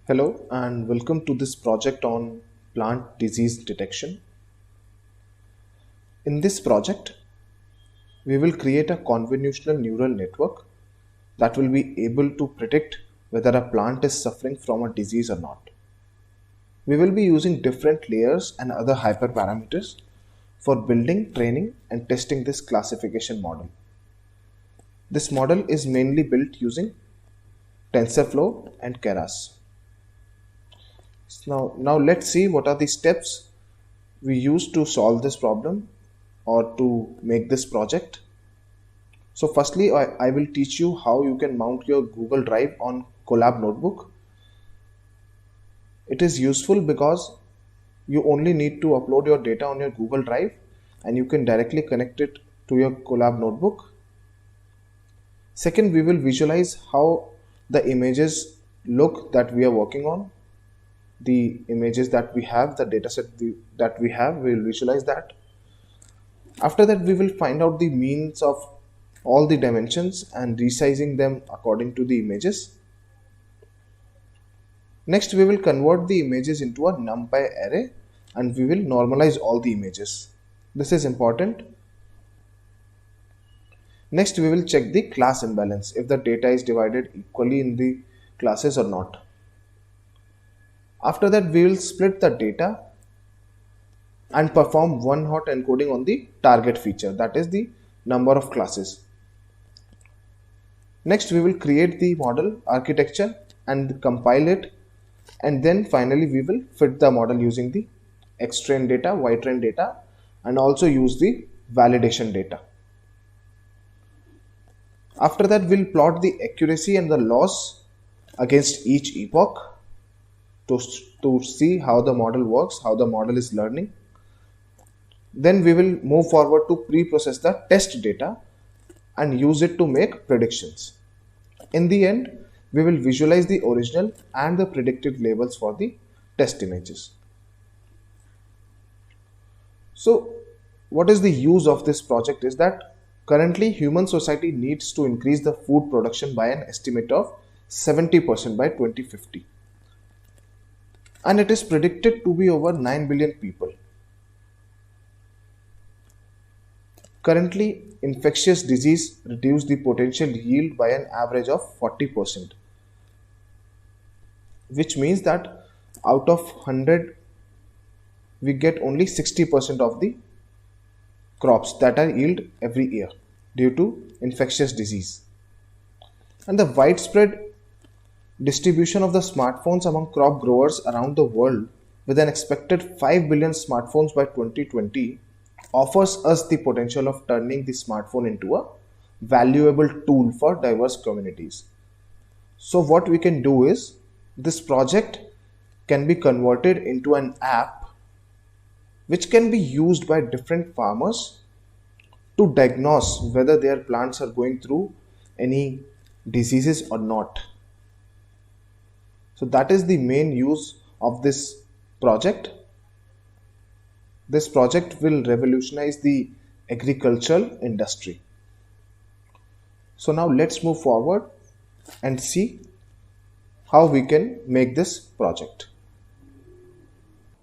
Hello and welcome to this project on plant disease detection. In this project, we will create a convolutional neural network that will be able to predict whether a plant is suffering from a disease or not. We will be using different layers and other hyperparameters for building, training, and testing this classification model. This model is mainly built using TensorFlow and Keras. Now let's see what are the steps we use to solve this problem or to make this project. So firstly, I will teach you how you can mount your Google Drive on Colab Notebook. It is useful because you only need to upload your data on your Google Drive and you can directly connect it to your Colab Notebook. Second, we will visualize how the images look that we are working on. The images that we have, the dataset that we have, we will visualize that. After that, we will find out the means of all the dimensions and resizing them according to the images. Next, we will convert the images into a NumPy array and we will normalize all the images. This is important. Next, we will check the class imbalance, if the data is divided equally in the classes or not. After that, we will split the data and perform one-hot encoding on the target feature, that is the number of classes. Next, we will create the model architecture and compile it, and then finally we will fit the model using the X-train data, Y-train data, and also use the validation data. After that, we'll plot the accuracy and the loss against each epoch to see how the model works, how the model is learning. Then we will move forward to pre-process the test data and use it to make predictions. In the end, we will visualize the original and the predicted labels for the test images. So what is the use of this project is that currently human society needs to increase the food production by an estimate of 70% by 2050. And it is predicted to be over 9 billion people. Currently, infectious disease reduce the potential yield by an average of 40%, which means that out of 100, we get only 60% of the crops that are yield every year due to infectious disease. And the widespread distribution of the smartphones among crop growers around the world, with an expected 5 billion smartphones by 2020, offers us the potential of turning the smartphone into a valuable tool for diverse communities. So what we can do is, this project can be converted into an app which can be used by different farmers to diagnose whether their plants are going through any diseases or not. So that is the main use of this project. This project will revolutionize the agricultural industry. So now let's move forward and see how we can make this project.